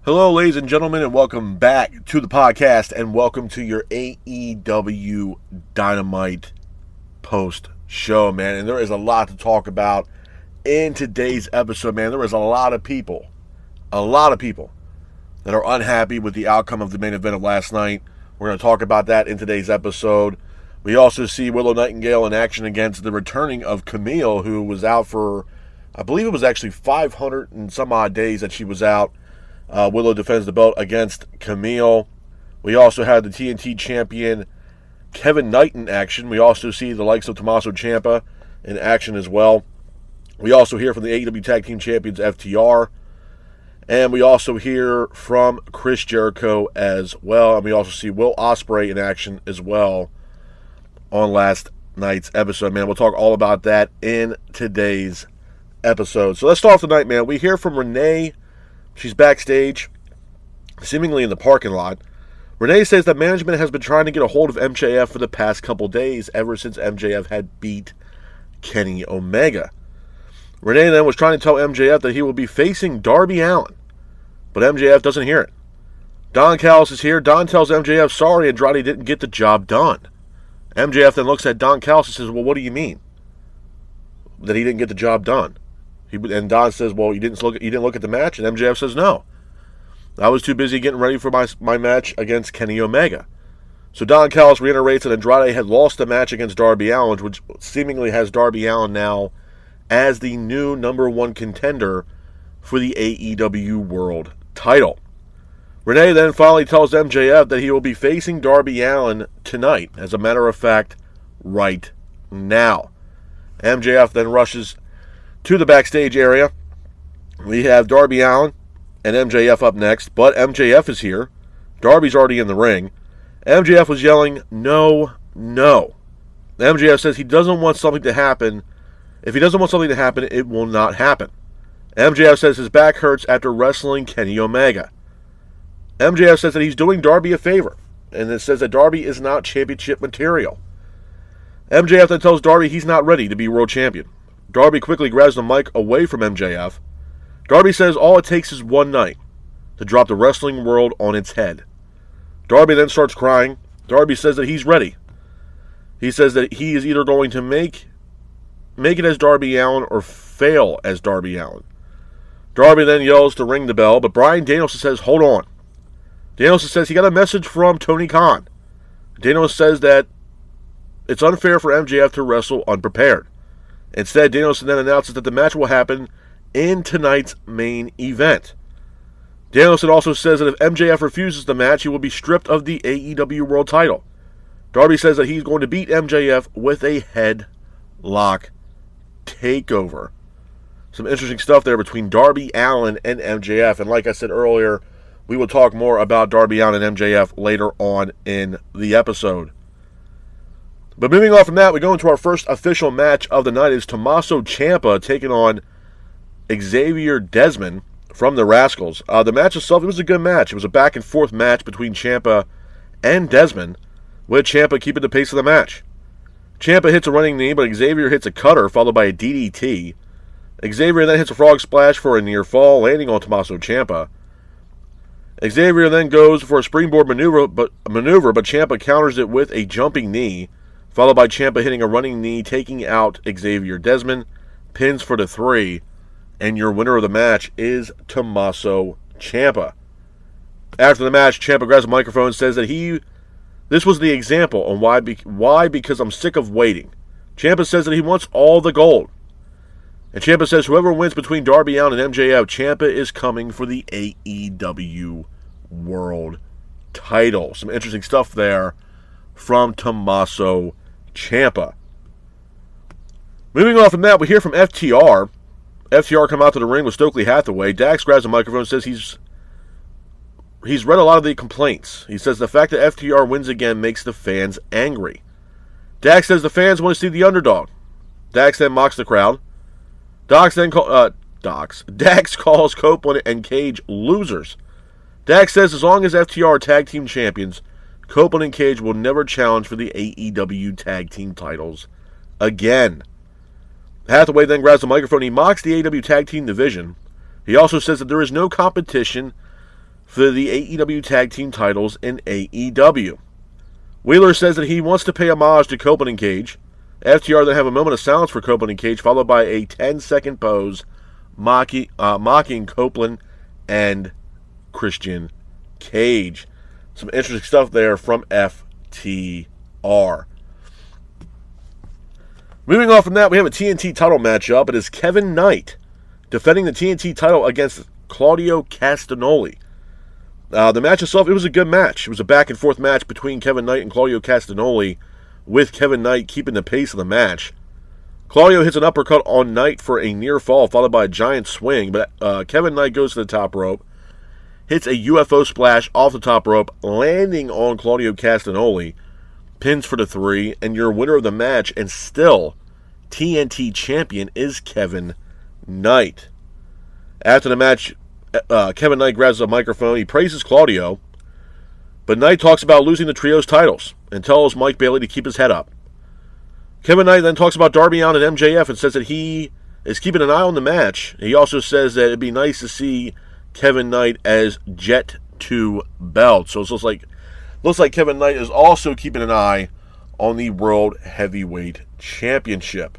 Hello, ladies and gentlemen, and welcome back to the podcast, and welcome to your AEW Dynamite post-show, man. And there is a lot to talk about in today's episode, man. There is a lot of people that are unhappy with the outcome of the main event of last night. We're going to talk about that in today's episode. We also see Willow Nightingale in action against the returning of Camille, who was out for, I believe it was actually 500 and some odd days that she was out. Willow defends the belt against Camille. We also had the TNT champion Kevin Knight in action. We also see the likes of Tommaso Ciampa in action as well. We also hear from the AEW Tag Team Champions FTR. And we also hear from Chris Jericho as well. And we also see Will Ospreay in action as well on last night's episode, man. We'll talk all about that in today's episode. So let's start off tonight, man. We hear from Renee. She's backstage, seemingly in the parking lot. Renee says that management has been trying to get a hold of MJF for the past couple days, ever since MJF had beat Kenny Omega. Renee then was trying to tell MJF that he will be facing Darby Allin, but MJF doesn't hear it. Don Callis is here. Don tells MJF sorry Andrade didn't get the job done. MJF then looks at Don Callis and says, well, what do you mean that he didn't get the job done? And Don says, well, you didn't look at the match? And MJF says, no. I was too busy getting ready for my match against Kenny Omega. So Don Callis reiterates that Andrade had lost the match against Darby Allin, which seemingly has Darby Allin now as the new number one contender for the AEW World title. Renee then finally tells MJF that he will be facing Darby Allin tonight, as a matter of fact, right now. MJF then rushes to the backstage area. We have Darby Allin and MJF up next, but MJF is here. Darby's already in the ring. MJF was yelling, no, no. MJF says he doesn't want something to happen. If he doesn't want something to happen, it will not happen. MJF says his back hurts after wrestling Kenny Omega. MJF says that he's doing Darby a favor, and it says that Darby is not championship material. MJF then tells Darby he's not ready to be world champion. Darby quickly grabs the mic away from MJF. Darby says all it takes is one night to drop the wrestling world on its head. Darby then starts crying. Darby says that he's ready. He says that he is either going to make it as Darby Allin or fail as Darby Allin. Darby then yells to ring the bell, but Bryan Danielson says, hold on. Danielson says he got a message from Tony Khan. Danielson says that it's unfair for MJF to wrestle unprepared. Instead, Danielson then announces that the match will happen in tonight's main event. Danielson also says that if MJF refuses the match, he will be stripped of the AEW World title. Darby says that he's going to beat MJF with a headlock takeover. Some interesting stuff there between Darby Allin and MJF. And like I said earlier, we will talk more about Darby Allin and MJF later on in the episode. But moving on from that, we go into our first official match of the night. Is Tommaso Ciampa taking on Xavier Desmond from the Rascals. The match itself, it was a good match. It was a back and forth match between Ciampa and Desmond, with Ciampa keeping the pace of the match. Ciampa hits a running knee, but Xavier hits a cutter, followed by a DDT. Xavier then hits a frog splash for a near fall, landing on Tommaso Ciampa. Xavier then goes for a springboard maneuver, but Ciampa counters it with a jumping knee, followed by Ciampa hitting a running knee, taking out Xavier Desmond, pins for the 3, and your winner of the match is Tommaso Ciampa. After the match, Ciampa grabs a microphone and says that this was the example on why because I'm sick of waiting. Ciampa says that he wants all the gold. And Ciampa says whoever wins between Darby Allin and MJF, Ciampa is coming for the AEW World title. Some interesting stuff there from Tommaso Ciampa. Moving on from that, we hear from FTR. FTR come out to the ring with Stokely Hathaway. Dax grabs a microphone and says he's read a lot of the complaints. He says the fact that FTR wins again makes the fans angry. Dax says the fans want to see the underdog. Dax then mocks the crowd. Dax calls Copeland and Cage losers. Dax says as long as FTR are tag team champions, Copeland and Cage will never challenge for the AEW tag team titles again. Hathaway then grabs the microphone. He mocks the AEW tag team division. He also says that there is no competition for the AEW Tag Team titles in AEW. Wheeler says that he wants to pay homage to Copeland and Cage. FTR then have a moment of silence for Copeland and Cage, followed by a 10-second pose mocking Copeland and Christian Cage. Some interesting stuff there from FTR. Moving on from that, we have a TNT title matchup. It is Kevin Knight defending the TNT title against Claudio Castagnoli. The match itself, it was a good match. It was a back-and-forth match between Kevin Knight and Claudio Castagnoli, with Kevin Knight keeping the pace of the match. Claudio hits an uppercut on Knight for a near fall, followed by a giant swing, but Kevin Knight goes to the top rope, hits a UFO splash off the top rope, landing on Claudio Castagnoli, pins for the 3, and your winner of the match, and still TNT champion, is Kevin Knight. After the match, Kevin Knight grabs a microphone. He praises Claudio, but Knight talks about losing the trio's titles and tells Mike Bailey to keep his head up. Kevin Knight then talks about Darby Allin and MJF and says that he is keeping an eye on the match. He also says that it'd be nice to see Kevin Knight as Jet 2 belt. So it looks like Kevin Knight is also keeping an eye on the World Heavyweight Championship.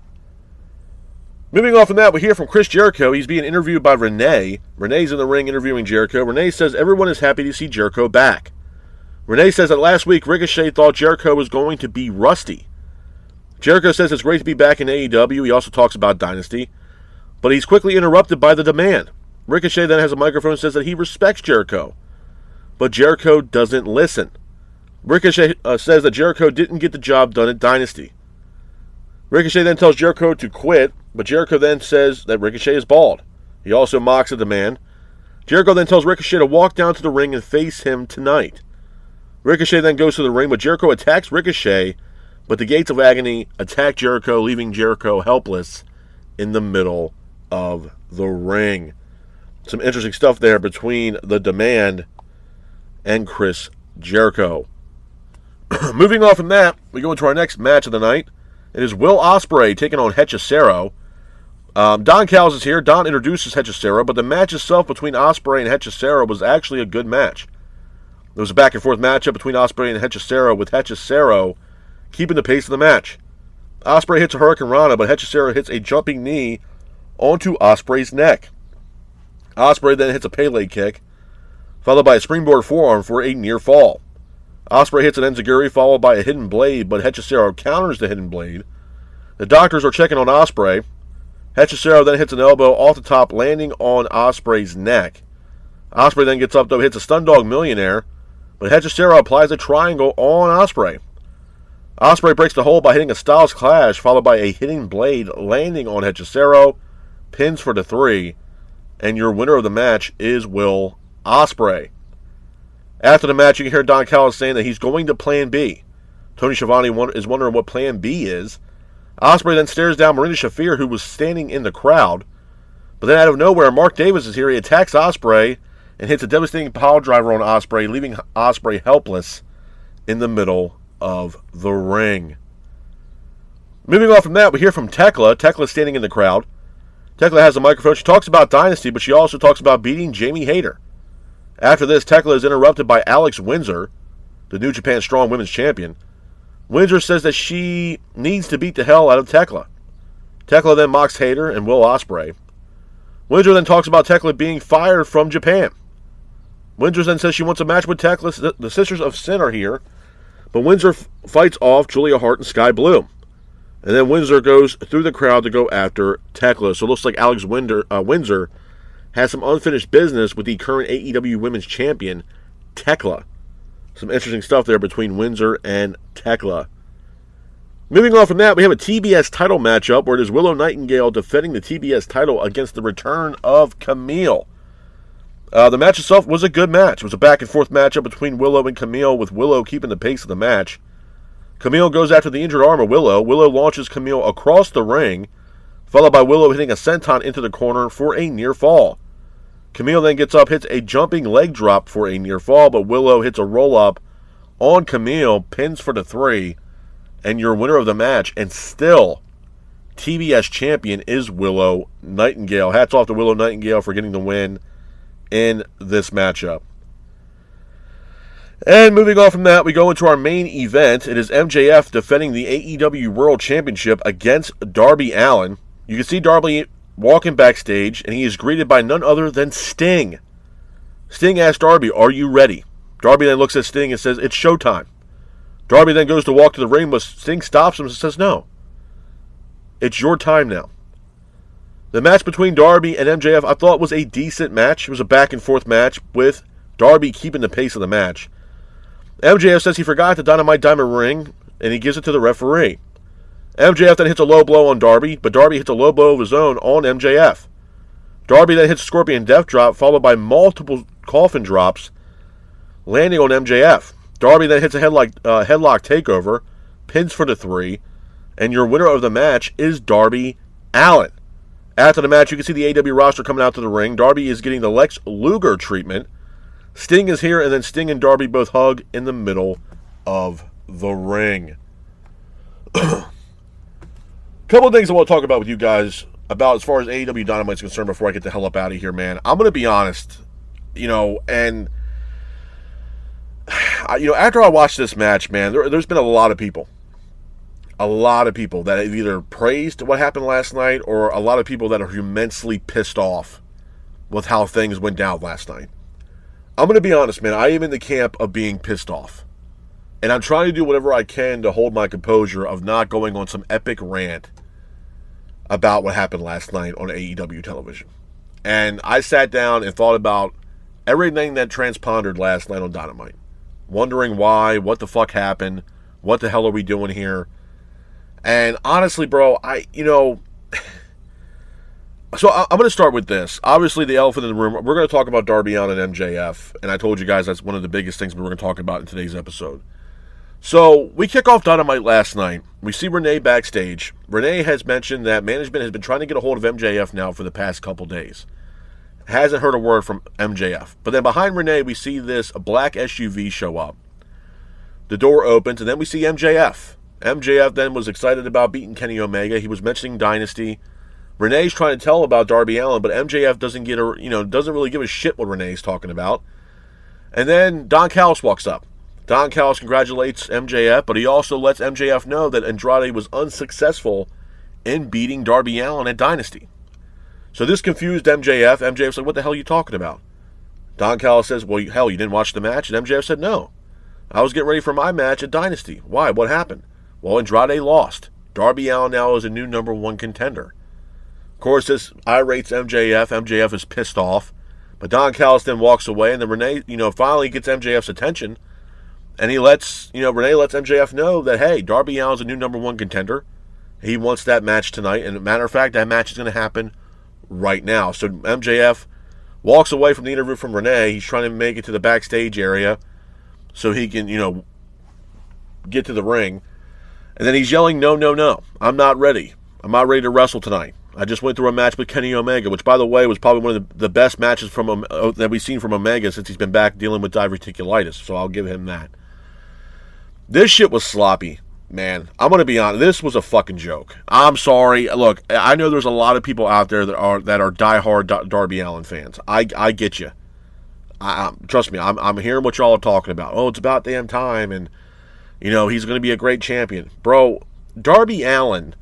Moving on from that, we hear from Chris Jericho. He's being interviewed by Renee. Renee's in the ring interviewing Jericho. Renee says everyone is happy to see Jericho back. Renee says that last week Ricochet thought Jericho was going to be rusty. Jericho says it's great to be back in AEW. He also talks about Dynasty. But he's quickly interrupted by the demand. Ricochet then has a microphone and says that he respects Jericho. But Jericho doesn't listen. Ricochet says that Jericho didn't get the job done at Dynasty. Ricochet then tells Jericho to quit, but Jericho then says that Ricochet is bald. He also mocks the demand. Jericho then tells Ricochet to walk down to the ring and face him tonight. Ricochet then goes to the ring, but Jericho attacks Ricochet, but the Gates of Agony attack Jericho, leaving Jericho helpless in the middle of the ring. Some interesting stuff there between the Demand and Chris Jericho. Moving on from that, we go into our next match of the night. It is Will Ospreay taking on Hechicero. Don Callis is here. Don introduces Hechicero, but the match itself between Ospreay and Hechicero was actually a good match. There was a back-and-forth matchup between Ospreay and Hechicero, with Hechicero keeping the pace of the match. Ospreay hits a Hurricane Rana, but Hechicero hits a jumping knee onto Ospreay's neck. Ospreay then hits a Pele kick, followed by a springboard forearm for a near fall. Ospreay hits an enziguri followed by a hidden blade, but Hechicero counters the hidden blade. The doctors are checking on Ospreay. Hechicero then hits an elbow off the top, landing on Ospreay's neck. Ospreay then gets up, though, hits a Stun Dog Millionaire, but Hechicero applies a triangle on Ospreay. Ospreay breaks the hold by hitting a Styles Clash, followed by a hidden blade, landing on Hechicero, pins for the 3, and your winner of the match is Will Ospreay. After the match, you can hear Don Callis saying that he's going to Plan B. Tony Schiavone is wondering what Plan B is. Ospreay then stares down Marina Shafir, who was standing in the crowd. But then out of nowhere, Mark Davis is here. He attacks Ospreay and hits a devastating pile driver on Ospreay, leaving Ospreay helpless in the middle of the ring. Moving on from that, we hear from Tekla. Tekla standing in the crowd. Tekla has a microphone. She talks about Dynasty, but she also talks about beating Jamie Hayter. After this, Tekla is interrupted by Alex Windsor, the New Japan Strong Women's Champion. Windsor says that she needs to beat the hell out of Tekla. Tekla then mocks Hayter and Will Ospreay. Windsor then talks about Tekla being fired from Japan. Windsor then says she wants a match with Tekla. The Sisters of Sin are here, but Windsor fights off Julia Hart and Sky Blue. And then Windsor goes through the crowd to go after Tekla. So it looks like Alex Windsor has some unfinished business with the current AEW Women's Champion, Tekla. Some interesting stuff there between Windsor and Tekla. Moving on from that, we have a TBS title matchup where it is Willow Nightingale defending the TBS title against the return of Camille. The match itself was a good match. It was a back-and-forth matchup between Willow and Camille, with Willow keeping the pace of the match. Camille goes after the injured arm of Willow. Willow launches Camille across the ring, followed by Willow hitting a senton into the corner for a near fall. Camille then gets up, hits a jumping leg drop for a near fall, but Willow hits a roll-up on Camille, pins for the 3, and your winner of the match, and still TBS champion, is Willow Nightingale. Hats off to Willow Nightingale for getting the win in this matchup. And moving on from that, we go into our main event. It is MJF defending the AEW World Championship against Darby Allin. You can see Darby walking backstage, and he is greeted by none other than Sting. Sting asks Darby, "Are you ready?" Darby then looks at Sting and says, "It's showtime." Darby then goes to walk to the ring, but Sting stops him and says, "No. It's your time now." The match between Darby and MJF, I thought was a decent match. It was a back-and-forth match with Darby keeping the pace of the match. MJF says he forgot the Dynamite Diamond ring, and he gives it to the referee. MJF then hits a low blow on Darby, but Darby hits a low blow of his own on MJF. Darby then hits a Scorpion Death Drop, followed by multiple coffin drops, landing on MJF. Darby then hits a headlock takeover, pins for the 3, and your winner of the match is Darby Allin. After the match, you can see the AEW roster coming out to the ring. Darby is getting the Lex Luger treatment. Sting is here, and then Sting and Darby both hug in the middle of the ring. Couple of things I want to talk about with you guys about as far as AEW Dynamite is concerned before I get the hell up out of here, man. I'm going to be honest, and after I watched this match, man, there's been a lot of people that have either praised what happened last night or a lot of people that are immensely pissed off with how things went down last night. I'm going to be honest, man. I am in the camp of being pissed off. And I'm trying to do whatever I can to hold my composure of not going on some epic rant about what happened last night on AEW television. And I sat down and thought about everything that transpondered last night on Dynamite. Wondering why, what the fuck happened, what the hell are we doing here? And honestly, bro, so I'm going to start with this. Obviously, the elephant in the room, we're going to talk about Darby Allin and MJF. And I told you guys that's one of the biggest things we're going to talk about in today's episode. So we kick off Dynamite last night. We see Renee backstage. Renee has mentioned that management has been trying to get a hold of MJF now for the past couple days. Hasn't heard a word from MJF. But then behind Renee, we see this black SUV show up. The door opens, and then we see MJF. MJF then was excited about beating Kenny Omega. He was mentioning Dynasty. Renee's trying to tell about Darby Allin, but MJF doesn't really give a shit what Renee's talking about. And then Don Callis walks up. Don Callis congratulates MJF, but he also lets MJF know that Andrade was unsuccessful in beating Darby Allin at Dynasty. So this confused MJF. MJF's like, "What the hell are you talking about?" Don Callis says, "Well, hell, you didn't watch the match?" And MJF said, "No. I was getting ready for my match at Dynasty." "Why? What happened?" "Well, Andrade lost. Darby Allin now is a new number 1 contender." Of course, this irates MJF. MJF is pissed off. But Don Callis then walks away, and then Renee, finally gets MJF's attention. And Renee lets MJF know that, hey, Darby Allin's a new number 1 contender. He wants that match tonight. And as a matter of fact, that match is going to happen right now. So MJF walks away from the interview from Renee. He's trying to make it to the backstage area so he can, get to the ring. And then he's yelling, "No, no, no. I'm not ready. I'm not ready to wrestle tonight. I just went through a match with Kenny Omega," which, by the way, was probably one of the best matches that we've seen from Omega since he's been back dealing with diverticulitis. So I'll give him that. This shit was sloppy, man. I'm going to be honest. This was a fucking joke. I'm sorry. Look, I know there's a lot of people out there that are diehard Darby Allin fans. I get you. Trust me, I'm hearing what y'all are talking about. Oh, it's about damn time, and he's going to be a great champion. Bro, Darby Allin.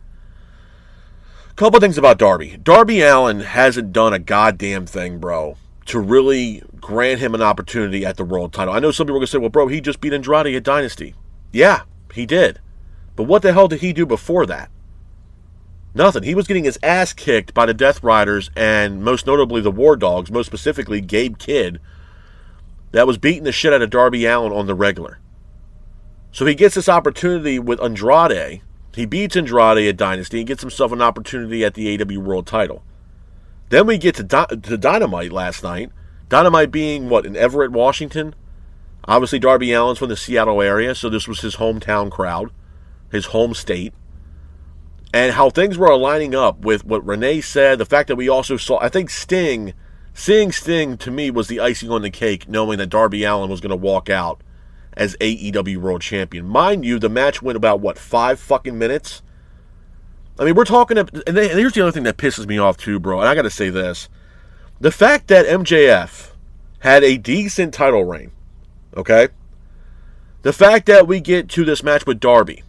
A couple things about Darby. Darby Allin hasn't done a goddamn thing, bro, to really grant him an opportunity at the world title. I know some people are going to say, "Well, bro, he just beat Andrade at Dynasty." Yeah, he did. But what the hell did he do before that? Nothing. He was getting his ass kicked by the Death Riders and most notably the War Dogs, most specifically Gabe Kidd, that was beating the shit out of Darby Allin on the regular. So he gets this opportunity with Andrade. He beats Andrade at Dynasty and gets himself an opportunity at the AEW World title. Then we get to Dynamite last night. Dynamite being, in Everett, Washington? Obviously, Darby Allin's from the Seattle area, so this was his hometown crowd, his home state. And how things were aligning up with what Renee said, the fact that we also saw, I think seeing Sting to me was the icing on the cake, knowing that Darby Allin was going to walk out as AEW World Champion. Mind you, the match went about, 5 fucking minutes? I mean, we're talking, and here's the other thing that pisses me off too, bro, and I got to say this. The fact that MJF had a decent title reign, okay? The fact that we get to this match with Darby,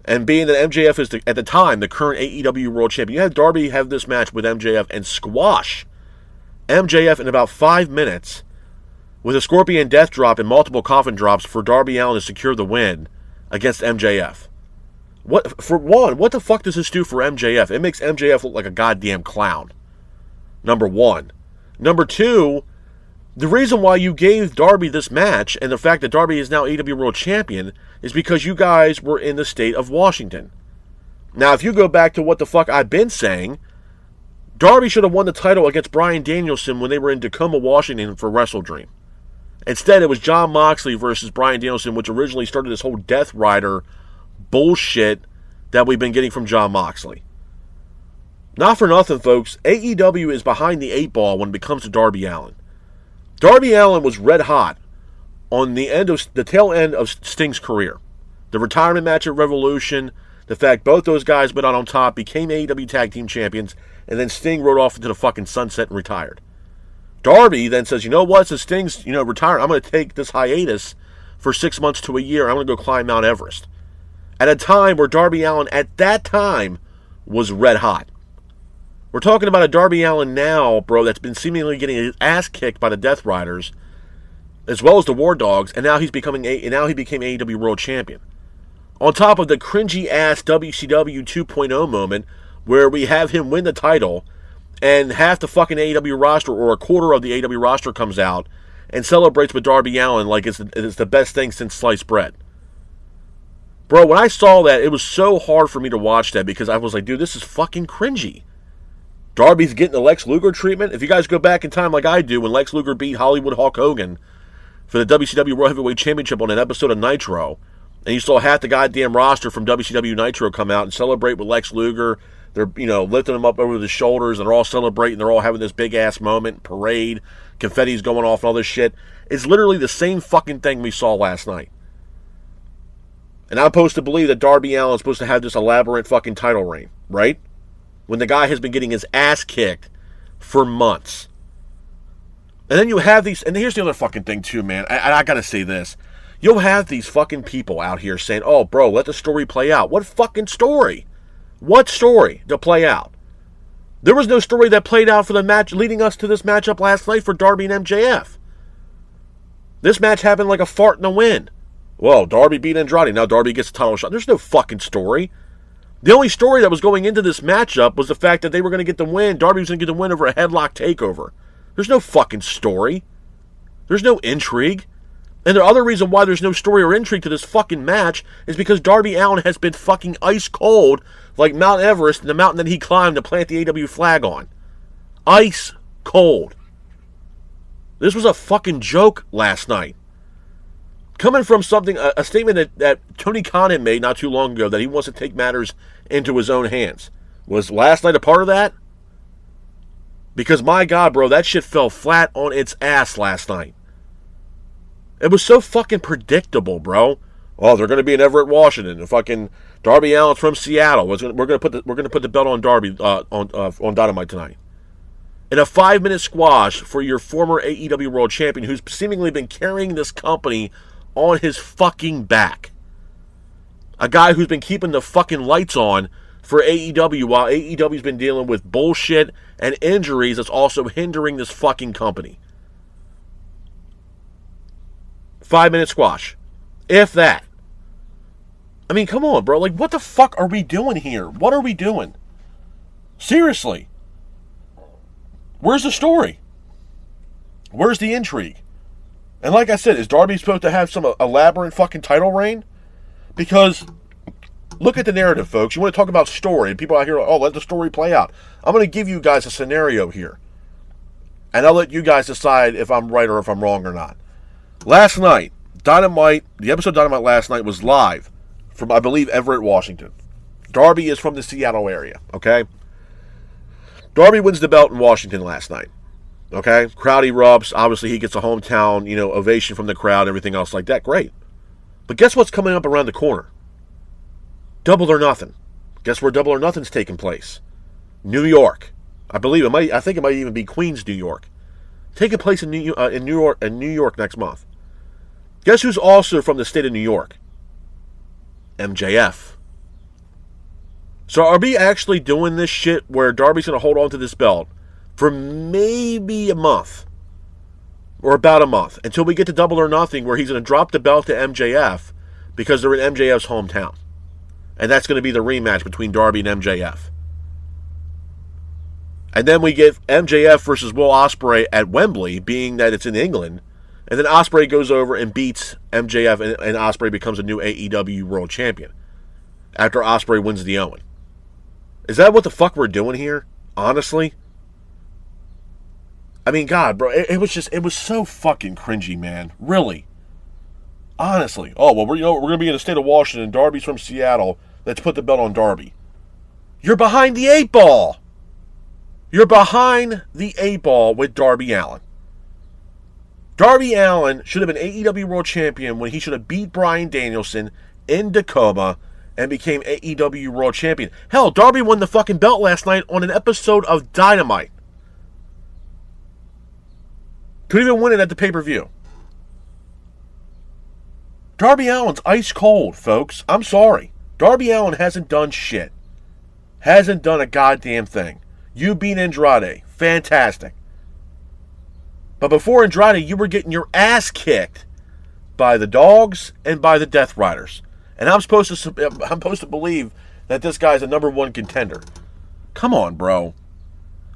and being that MJF is, at the time, the current AEW World Champion, you have Darby have this match with MJF and squash MJF in about 5 minutes with a Scorpion Death Drop and multiple coffin drops for Darby Allin to secure the win against MJF. What the fuck does this do for MJF? It makes MJF look like a goddamn clown. Number one. Number two, the reason why you gave Darby this match, and the fact that Darby is now AEW World Champion, is because you guys were in the state of Washington. Now, if you go back to what the fuck I've been saying, Darby should have won the title against Bryan Danielson when they were in Tacoma, Washington for Wrestle Dream. Instead, it was Jon Moxley versus Bryan Danielson, which originally started this whole Death Rider bullshit that we've been getting from Jon Moxley. Not for nothing, folks, AEW is behind the 8 ball when it comes to Darby Allin. Darby Allin was red hot on the tail end of Sting's career. The retirement match at Revolution, the fact both those guys went out on top, became AEW Tag Team Champions, and then Sting rode off into the fucking sunset and retired. Darby then says, you know what, since Sting's, retired, I'm going to take this hiatus for 6 months to a year. I'm going to go climb Mount Everest. At a time where Darby Allin, at that time, was red hot. We're talking about a Darby Allin now, bro, that's been seemingly getting his ass kicked by the Death Riders, as well as the War Dogs, and now he became AEW World Champion. On top of the cringy-ass WCW 2.0 moment, where we have him win the title, and half the fucking AEW roster, or a quarter of the AEW roster, comes out and celebrates with Darby Allin like it's the best thing since sliced bread. Bro, when I saw that, it was so hard for me to watch that because I was like, dude, this is fucking cringy. Darby's getting the Lex Luger treatment. If you guys go back in time like I do, when Lex Luger beat Hollywood Hulk Hogan for the WCW World Heavyweight Championship on an episode of Nitro, and you saw half the goddamn roster from WCW Nitro come out and celebrate with Lex Luger. They're, lifting him up over the shoulders, and they're all celebrating. They're all having this big-ass moment, parade, confetti's going off and all this shit. It's literally the same fucking thing we saw last night. And I'm supposed to believe that Darby Allin's supposed to have this elaborate fucking title reign, right? When the guy has been getting his ass kicked for months. And then you have these, and here's the other fucking thing too, man. I gotta say this. You'll have these fucking people out here saying, oh, bro, let the story play out. What fucking story? What story to play out? There was no story that played out for the match leading us to this matchup last night for Darby and MJF. This match happened like a fart in the wind. Well, Darby beat Andrade. Now Darby gets a title shot. There's no fucking story. The only story that was going into this matchup was the fact that they were going to get the win. Darby was going to get the win over a headlock takeover. There's no fucking story. There's no intrigue. And the other reason why there's no story or intrigue to this fucking match is because Darby Allin has been fucking ice cold like Mount Everest, the mountain that he climbed to plant the AEW flag on. Ice cold. This was a fucking joke last night. Coming from a statement that Tony Khan had made not too long ago that he wants to take matters into his own hands. Was last night a part of that? Because my God, bro, that shit fell flat on its ass last night. It was so fucking predictable, bro. Oh, they're going to be in Everett, Washington. And fucking Darby Allin's from Seattle. We're going to put the belt on Darby on Dynamite tonight. In a 5-minute squash for your former AEW World Champion, who's seemingly been carrying this company on his fucking back. A guy who's been keeping the fucking lights on for AEW while AEW's been dealing with bullshit and injuries that's also hindering this fucking company. 5-minute squash. If that. I mean, come on, bro. Like, what the fuck are we doing here? What are we doing? Seriously. Where's the story? Where's the intrigue? And like I said, is Darby supposed to have some elaborate fucking title reign? Because, look at the narrative, folks. You want to talk about story, and people out here are, oh, let the story play out. I'm going to give you guys a scenario here. And I'll let you guys decide if I'm right or if I'm wrong or not. Last night, Dynamite, the episode of Dynamite last night was live from, I believe, Everett, Washington. Darby is from the Seattle area, okay? Darby wins the belt in Washington last night, okay? Crowd erupts. Obviously, he gets a hometown, ovation from the crowd, everything else like that. Great. But guess what's coming up around the corner? Double or Nothing. Guess where Double or Nothing's taking place? New York. I think it might even be Queens, New York. Taking place in New York next month. Guess who's also from the state of New York? MJF. So are we actually doing this shit where Darby's going to hold on to this belt for maybe a month? Or about a month. Until we get to Double or Nothing where he's going to drop the belt to MJF because they're in MJF's hometown. And that's going to be the rematch between Darby and MJF. And then we get MJF versus Will Ospreay at Wembley, being that it's in England. And then Ospreay goes over and beats MJF, and Ospreay becomes a new AEW World Champion after Ospreay wins the Owen. Is that what the fuck we're doing here? Honestly? I mean, God, bro, it was so fucking cringy, man. Really. Honestly. Oh, well, we're going to be in the state of Washington. Darby's from Seattle. Let's put the belt on Darby. You're behind the 8 ball. You're behind the 8 ball with Darby Allin. Darby Allin should have been AEW World Champion when he should have beat Bryan Danielson in Tacoma and became AEW World Champion. Hell, Darby won the fucking belt last night on an episode of Dynamite. Couldn't even win it at the pay-per-view. Darby Allin's ice cold, folks. I'm sorry. Darby Allin hasn't done shit. Hasn't done a goddamn thing. You beat Andrade. Fantastic. But before Andrade, you were getting your ass kicked by the Dogs and by the Death Riders. And I'm supposed to believe that this guy's a number 1 contender. Come on, bro.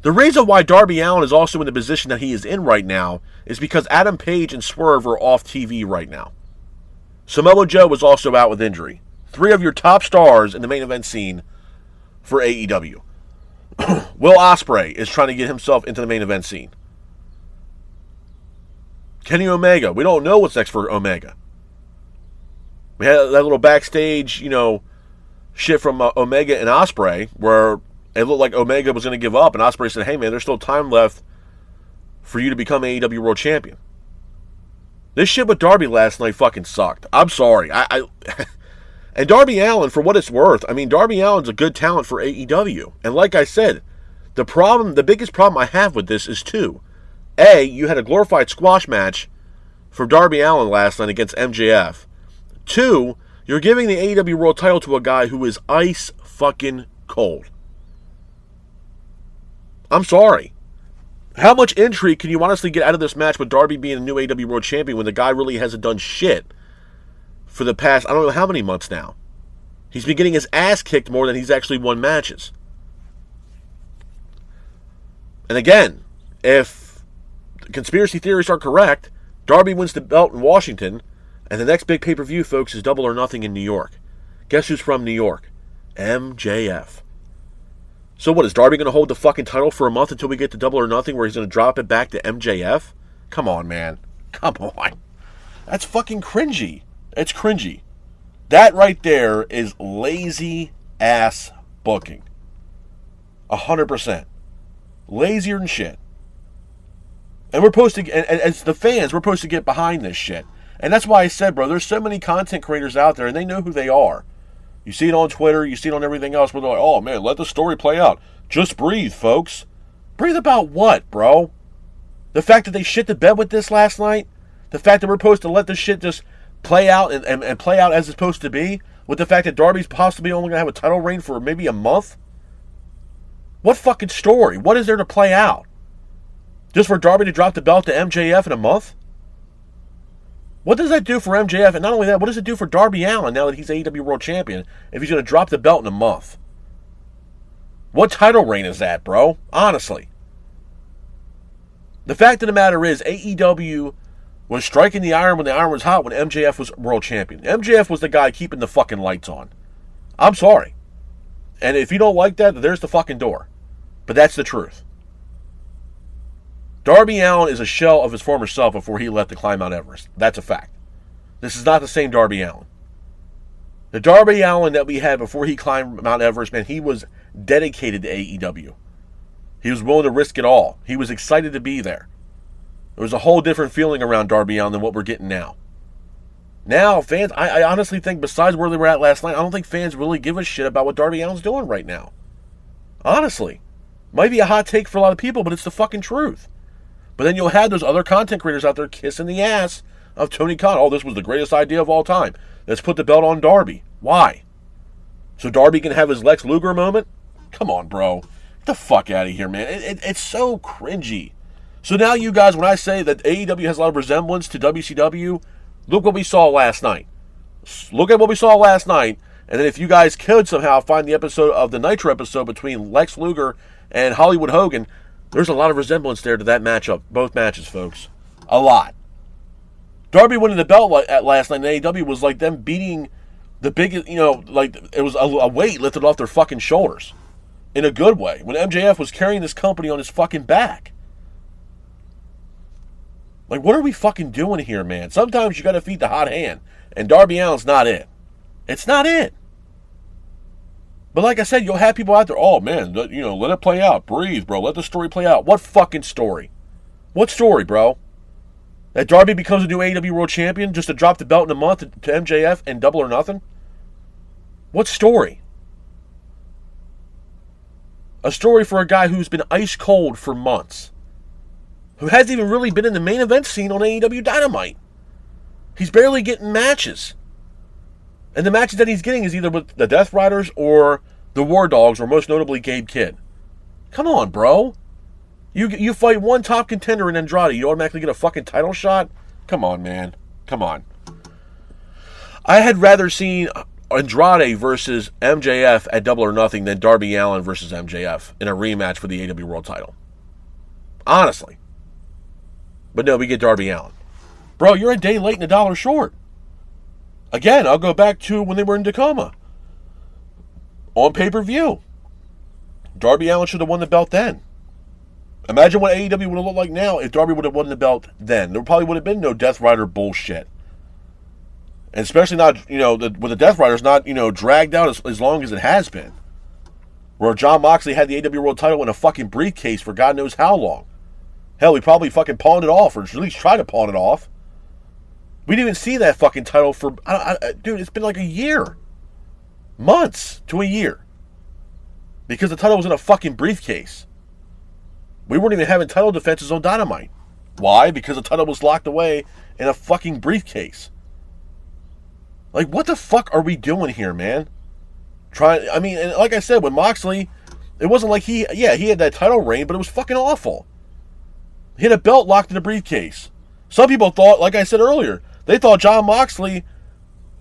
The reason why Darby Allin is also in the position that he is in right now is because Adam Page and Swerve are off TV right now. Samoa Joe was also out with injury. 3 of your top stars in the main event scene for AEW. Will Ospreay is trying to get himself into the main event scene. Kenny Omega. We don't know what's next for Omega. We had that little backstage, shit from Omega and Ospreay where it looked like Omega was going to give up, and Ospreay said, hey, man, there's still time left for you to become AEW World Champion. This shit with Darby last night fucking sucked. I'm sorry. And Darby Allin, for what it's worth, Darby Allin's a good talent for AEW. And like I said, the biggest problem I have with this is 2. A, you had a glorified squash match for Darby Allin last night against MJF. 2, you're giving the AEW World title to a guy who is ice fucking cold. I'm sorry. How much intrigue can you honestly get out of this match with Darby being a new AEW World Champion when the guy really hasn't done shit for the past, I don't know how many months now? He's been getting his ass kicked more than he's actually won matches. And again, if conspiracy theories are correct, Darby wins the belt in Washington, and the next big pay-per-view, folks, is Double or Nothing in New York. Guess who's from New York? MJF. So what, is Darby going to hold the fucking title for a month until we get to Double or Nothing where he's going to drop it back to MJF? Come on, man. Come on. That's fucking cringy. It's cringy. That right there is lazy-ass booking. 100%. Lazier than shit. And we're supposed to, and as the fans, we're supposed to get behind this shit. And that's why I said, bro, there's so many content creators out there, and they know who they are. You see it on Twitter, you see it on everything else, where they're like, oh, man, let the story play out. Just breathe, folks. Breathe about what, bro? The fact that they shit the bed with this last night? The fact that we're supposed to let this shit just play out and play out as it's supposed to be? With the fact that Darby's possibly only going to have a title reign for maybe a month? What fucking story? What is there to play out? Just for Darby to drop the belt to MJF in a month? What does that do for MJF? And not only that, what does it do for Darby Allin now that he's AEW World Champion if he's going to drop the belt in a month? What title reign is that, bro? Honestly. The fact of the matter is, AEW was striking the iron when the iron was hot when MJF was World Champion. MJF was the guy keeping the fucking lights on. I'm sorry. And if you don't like that, there's the fucking door. But that's the truth. Darby Allin is a shell of his former self before he left to climb Mount Everest. That's a fact. This is not the same Darby Allin. The Darby Allin that we had before he climbed Mount Everest, man, he was dedicated to AEW. He was willing to risk it all. He was excited to be there. There was a whole different feeling around Darby Allin than what we're getting now. Now, fans, I honestly think besides where they were at last night, I don't think fans really give a shit about what Darby Allin's doing right now. Honestly. Might be a hot take for a lot of people, but it's the fucking truth. But then you'll have those other content creators out there kissing the ass of Tony Khan. Oh, this was the greatest idea of all time. Let's put the belt on Darby. Why? So Darby can have his Lex Luger moment? Come on, bro. Get the fuck out of here, man. It's so cringy. So now you guys, when I say that AEW has a lot of resemblance to WCW, look what we saw last night. Look at what we saw last night. And then if you guys could somehow find the episode of the Nitro episode between Lex Luger and Hollywood Hogan, there's a lot of resemblance there to that matchup. Both matches, folks. A lot. Darby winning the belt last night in AEW was like them beating the biggest, like it was a weight lifted off their fucking shoulders. In a good way. When MJF was carrying this company on his fucking back. Like, what are we fucking doing here, man? Sometimes you gotta feed the hot hand. And Darby Allin's not it. It's not it. But like I said, you'll have people out there, oh man, let it play out. Breathe, bro. Let the story play out. What fucking story? What story, bro? That Darby becomes a new AEW World Champion just to drop the belt in a month to MJF and Double or Nothing? What story? A story for a guy who's been ice cold for months. Who hasn't even really been in the main event scene on AEW Dynamite. He's barely getting matches. And the matches that he's getting is either with the Death Riders or the War Dogs, or most notably Gabe Kidd. Come on, bro. You fight one top contender in Andrade, you automatically get a fucking title shot? Come on, man. Come on. I had rather seen Andrade versus MJF at Double or Nothing than Darby Allin versus MJF in a rematch for the AEW World title. Honestly. But no, we get Darby Allin. Bro, you're a day late and a dollar short. Again, I'll go back to when they were in Tacoma. On pay-per-view. Darby Allin should have won the belt then. Imagine what AEW would have looked like now if Darby would have won the belt then. There probably would have been no Death Rider bullshit. And especially not, with the Death Riders not, dragged out as long as it has been. Where Jon Moxley had the AEW World title in a fucking briefcase for God knows how long. Hell, he probably fucking pawned it off, or at least tried to pawn it off. We didn't even see that fucking title for, dude, it's been like a year. Months to a year. Because the title was in a fucking briefcase. We weren't even having title defenses on Dynamite. Why? Because the title was locked away in a fucking briefcase. Like, what the fuck are we doing here, man? And like I said, with Moxley, it wasn't like he had that title reign, but it was fucking awful. He had a belt locked in a briefcase. Some people thought, like I said earlier, they thought Jon Moxley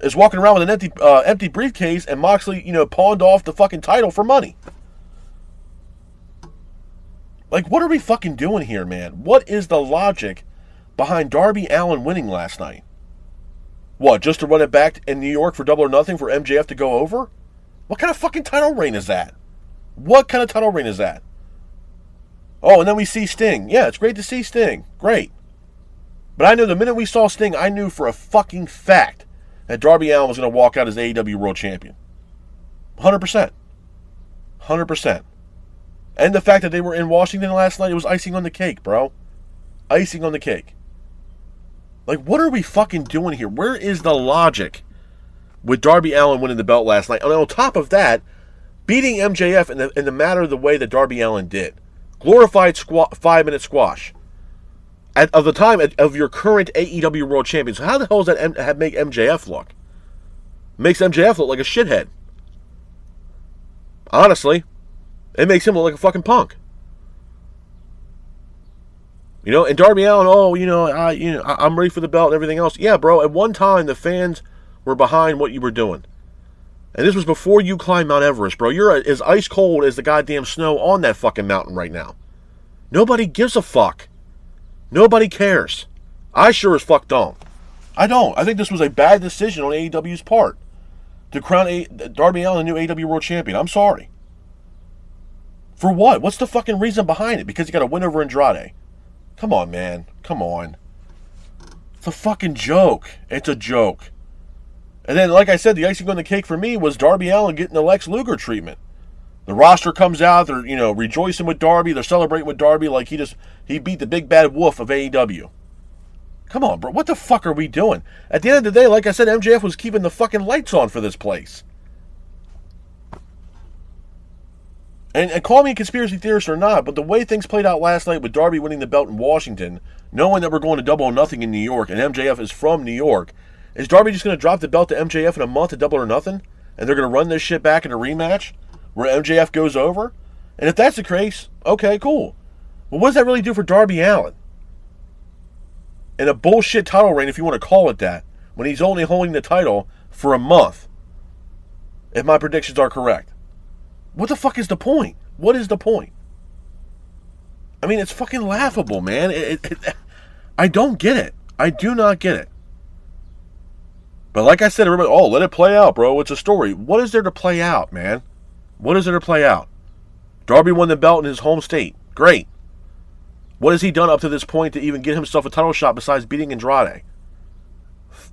is walking around with an empty briefcase, and Moxley, pawned off the fucking title for money. Like, what are we fucking doing here, man? What is the logic behind Darby Allin winning last night? What, just to run it back in New York for Double or Nothing for MJF to go over? What kind of fucking title reign is that? What kind of title reign is that? Oh, and then we see Sting. Yeah, it's great to see Sting. Great. But I knew the minute we saw Sting, I knew for a fucking fact that Darby Allin was going to walk out as AEW World Champion. 100%. 100%. And the fact that they were in Washington last night, it was icing on the cake, bro. Icing on the cake. Like, what are we fucking doing here? Where is the logic with Darby Allin winning the belt last night? And on top of that, beating MJF in the matter of the way that Darby Allin did. Glorified 5-minute squash. Of the time of your current AEW World Champion. So how the hell does that make MJF look? Makes MJF look like a shithead. Honestly. It makes him look like a fucking punk. And Darby Allin, I'm ready for the belt and everything else. Yeah, bro, at one time the fans were behind what you were doing. And this was before you climbed Mount Everest, bro. You're as ice cold as the goddamn snow on that fucking mountain right now. Nobody gives a fuck. Nobody cares. I sure as fuck don't. I don't. I think this was a bad decision on AEW's part to crown Darby Allin the new AEW World Champion. I'm sorry. For what? What's the fucking reason behind it? Because you got to win over Andrade. Come on, man. Come on. It's a fucking joke. It's a joke. And then, like I said, the icing on the cake for me was Darby Allin getting the Lex Luger treatment. The roster comes out, they're, rejoicing with Darby, they're celebrating with Darby like he beat the big bad wolf of AEW. Come on, bro, what the fuck are we doing? At the end of the day, like I said, MJF was keeping the fucking lights on for this place. And call me a conspiracy theorist or not, but the way things played out last night with Darby winning the belt in Washington, knowing that we're going to Double or Nothing in New York, and MJF is from New York, is Darby just going to drop the belt to MJF in a month at Double or Nothing? And they're going to run this shit back in a rematch where MJF goes over? And if that's the case, okay, cool. But what does that really do for Darby Allin? In a bullshit title reign, if you want to call it that, when he's only holding the title for a month, if my predictions are correct. What the fuck is the point? What is the point? I mean, it's fucking laughable, man. I don't get it. I do not get it. But like I said, everybody, let it play out, bro. It's a story. What is there to play out, man? What is there to play out? Darby won the belt in his home state. Great. What has he done up to this point to even get himself a title shot besides beating Andrade?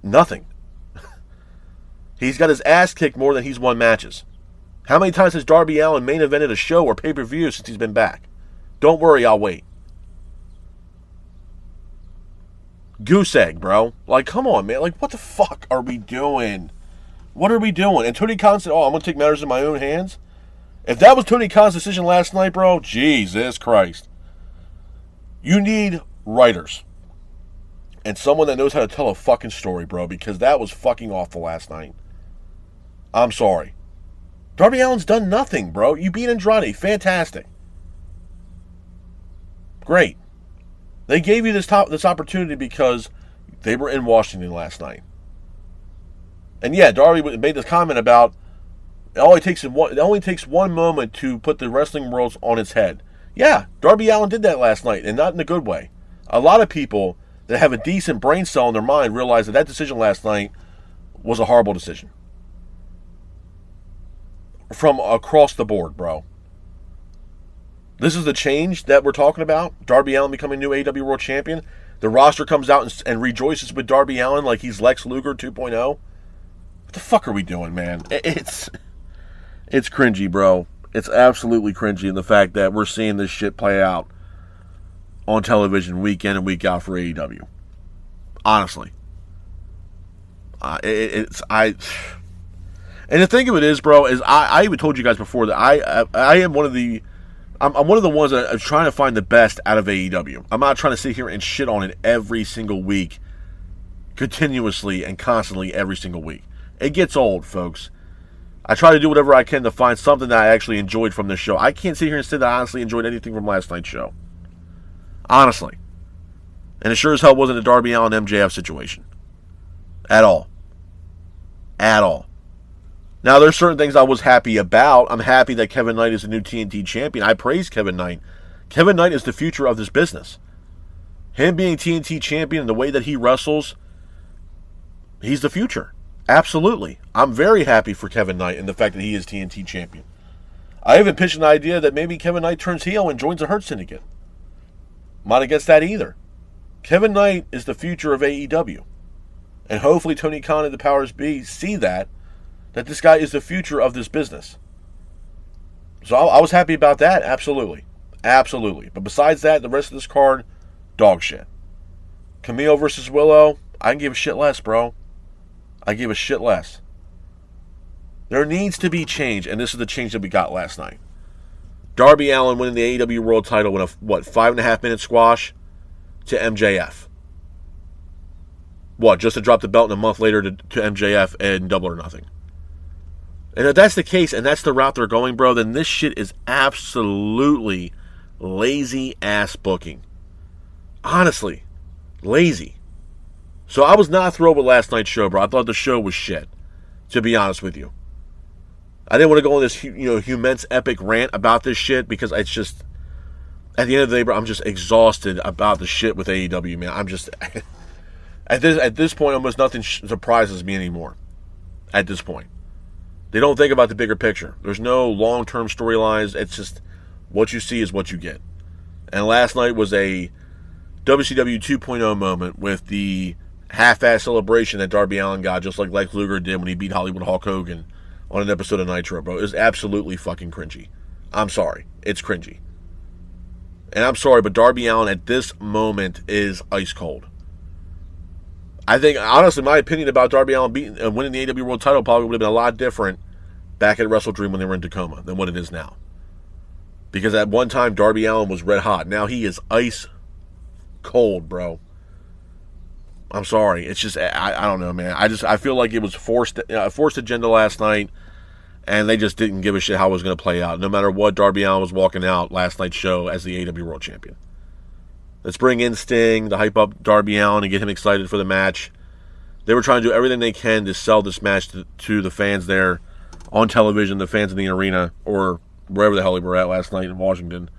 Nothing. He's got his ass kicked more than he's won matches. How many times has Darby Allin main evented a show or pay-per-view since he's been back? Don't worry, I'll wait. Goose egg, bro. Like, come on, man. Like, what the fuck are we doing? What are we doing? And Tony Khan said, I'm going to take matters in my own hands? If that was Tony Khan's decision last night, bro, Jesus Christ. You need writers. And someone that knows how to tell a fucking story, bro, because that was fucking awful last night. I'm sorry. Darby Allin's done nothing, bro. You beat Andrade. Fantastic. Great. They gave you this opportunity because they were in Washington last night. And yeah, Darby made this comment about it only takes one moment to put the wrestling world on its head. Yeah, Darby Allin did that last night, and not in a good way. A lot of people that have a decent brain cell in their mind realize that decision last night was a horrible decision. From across the board, bro. This is the change that we're talking about. Darby Allin becoming new AEW World Champion. The roster comes out and rejoices with Darby Allin like he's Lex Luger 2.0. What the fuck are we doing, man? It's cringy, bro. It's absolutely cringy in the fact that we're seeing this shit play out on television week in and week out for AEW. Honestly. And the thing of it is, bro, is I even told you guys before that I am one of the I'm one of the ones that are trying to find the best out of AEW. I'm not trying to sit here and shit on it every single week, continuously and constantly every single week. It gets old, folks. I try to do whatever I can to find something that I actually enjoyed from this show. I can't sit here and say that I honestly enjoyed anything from last night's show. Honestly. And it sure as hell wasn't a Darby Allin MJF situation. At all. At all. Now, there's certain things I was happy about. I'm happy that Kevin Knight is the new TNT champion. I praise Kevin Knight. Kevin Knight is the future of this business. Him being TNT champion and the way that he wrestles, he's the future. Absolutely. I'm very happy for Kevin Knight and the fact that he is TNT champion. I even pitched an idea that maybe Kevin Knight turns heel and joins the Hurt Syndicate. Not against that either. Kevin Knight is the future of AEW. And hopefully Tony Khan and the powers be see that this guy is the future of this business. So I was happy about that, absolutely. Absolutely. But besides that, the rest of this card, dog shit. Camille versus Willow, I can give a shit less, bro. I give a shit less. There needs to be change, and this is the change that we got last night. Darby Allin winning the AEW World title with a, 5.5-minute squash to MJF. Just to drop the belt and a month later to MJF and Double or Nothing. And if that's the case, and that's the route they're going, bro, then this shit is absolutely lazy-ass booking. Honestly. Lazy. So I was not thrilled with last night's show, bro. I thought the show was shit, to be honest with you. I didn't want to go on this, immense epic rant about this shit because it's just, at the end of the day, bro, I'm just exhausted about the shit with AEW, man. I'm just, at this point, almost nothing surprises me anymore. At this point. They don't think about the bigger picture. There's no long-term storylines. It's just what you see is what you get. And last night was a WCW 2.0 moment with the half-ass celebration that Darby Allin got, just like Lex Luger did when he beat Hollywood Hulk Hogan on an episode of Nitro, bro. It was absolutely fucking cringy. I'm sorry. It's cringy. And I'm sorry, but Darby Allin at this moment is ice cold. I think, honestly, my opinion about Darby Allin winning the AEW World title probably would have been a lot different back at Wrestle Dream when they were in Tacoma than what it is now. Because at one time, Darby Allin was red hot. Now he is ice cold, bro. I'm sorry. It's just, I don't know, man. I feel like it was a forced agenda last night, and they just didn't give a shit how it was going to play out. No matter what, Darby Allin was walking out last night's show as the AEW World Champion. Let's bring in Sting to hype up Darby Allin and get him excited for the match. They were trying to do everything they can to sell this match to the fans there on television, the fans in the arena, or wherever the hell they were at last night in Washington,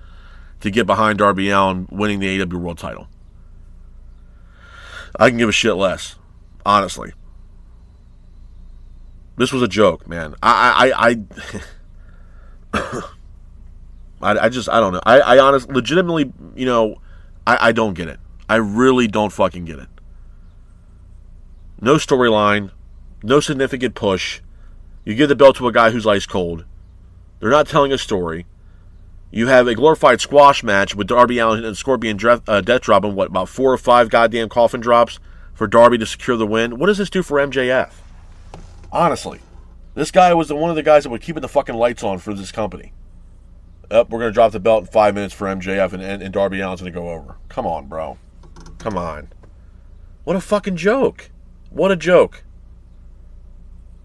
to get behind Darby Allin winning the AEW World title. I can give a shit less, honestly. This was a joke, man. I don't know. I honestly, legitimately, I don't get it. I really don't fucking get it. No storyline, no significant push. You give the belt to a guy who's ice cold. They're not telling a story. You have a glorified squash match with Darby Allin and Scorpion death dropping, about 4 or 5 goddamn coffin drops for Darby to secure the win. What does this do for MJF? Honestly. This guy was one of the guys that would keep the fucking lights on for this company. We're going to drop the belt in 5 minutes for MJF, and Darby Allin's going to go over. Come on, bro. Come on. What a fucking joke. What a joke.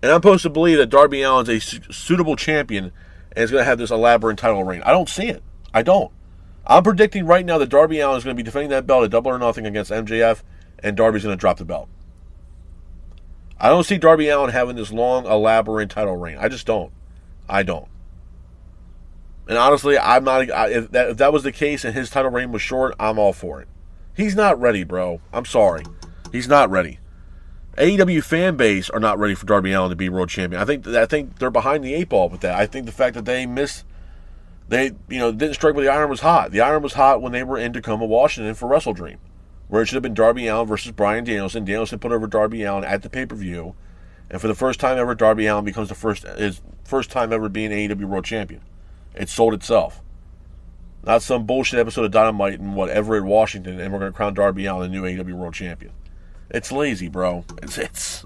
And I'm supposed to believe that Darby Allin's a suitable champion and is going to have this elaborate title reign. I don't see it. I don't. I'm predicting right now that Darby Allin is going to be defending that belt at Double or Nothing against MJF, and Darby's going to drop the belt. I don't see Darby Allin having this long, elaborate title reign. I just don't. I don't. And honestly, I'm not. If that was the case and his title reign was short, I'm all for it. He's not ready, bro. I'm sorry. He's not ready. AEW fan base are not ready for Darby Allin to be world champion. I think they're behind the 8 ball with that. I think the fact that they didn't strike where the iron was hot. The iron was hot when they were in Tacoma, Washington for Wrestle Dream, where it should have been Darby Allin versus Bryan Danielson. Danielson put over Darby Allin at the pay-per-view, and for the first time ever, Darby Allin becomes his first time ever being AEW world champion. It sold itself. Not some bullshit episode of Dynamite in Everett, Washington, and we're going to crown Darby Allin the new AEW world champion. It's lazy, bro. It's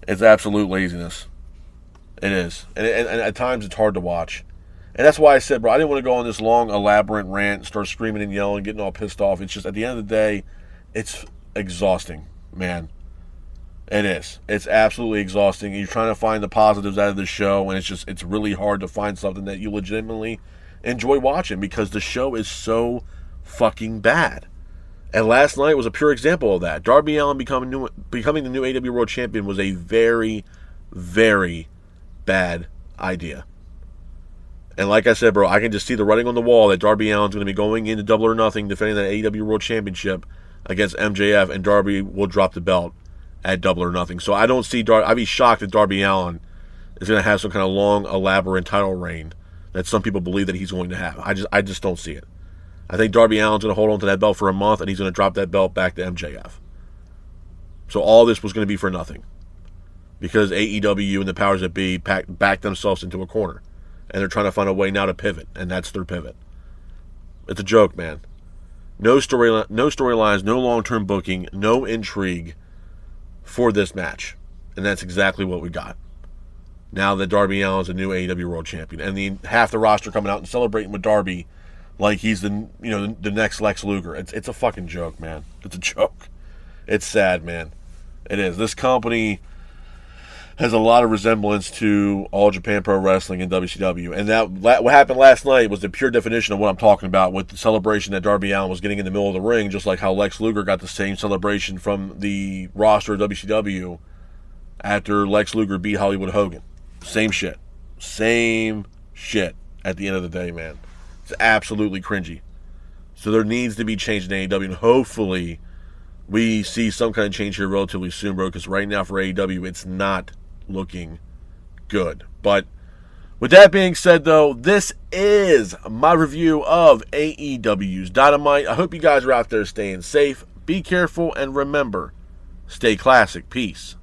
absolute laziness. It is. And at times it's hard to watch. And that's why I said, bro, I didn't want to go on this long, elaborate rant and start screaming and yelling, getting all pissed off. It's just, at the end of the day, it's exhausting, man. It is. It's absolutely exhausting. You're trying to find the positives out of the show, and it's really hard to find something that you legitimately enjoy watching because the show is so fucking bad. And last night was a pure example of that. Darby Allin becoming the new AEW World Champion was a very, very bad idea. And like I said, bro, I can just see the writing on the wall that Darby Allin's going to be going into Double or Nothing defending that AEW World Championship against MJF, and Darby will drop the belt at Double or Nothing. So I don't see I'd be shocked if Darby Allin is going to have some kind of long, elaborate title reign that some people believe that he's going to have. I just don't see it. I think Darby Allin's going to hold on to that belt for a month, and he's going to drop that belt back to MJF. So all this was going to be for nothing. Because AEW and the powers that be backed themselves into a corner. And they're trying to find a way now to pivot, and that's their pivot. It's a joke, man. No storylines, no long-term booking, no intrigue for this match. And that's exactly what we got. Now that Darby Allin's a new AEW World Champion. And half the roster coming out and celebrating with Darby like he's the next Lex Luger. It's a fucking joke, man. It's a joke. It's sad, man. It is. This company has a lot of resemblance to All Japan Pro Wrestling and WCW. And what happened last night was the pure definition of what I'm talking about with the celebration that Darby Allin was getting in the middle of the ring, just like how Lex Luger got the same celebration from the roster of WCW after Lex Luger beat Hollywood Hogan. Same shit. Same shit at the end of the day, man. It's absolutely cringy. So there needs to be change in AEW, and hopefully we see some kind of change here relatively soon, bro, because right now for AEW, it's not looking good. But with that being said, though, this is my review of AEW's Dynamite. I hope you guys are out there staying safe. Be careful, and remember, stay classic. Peace.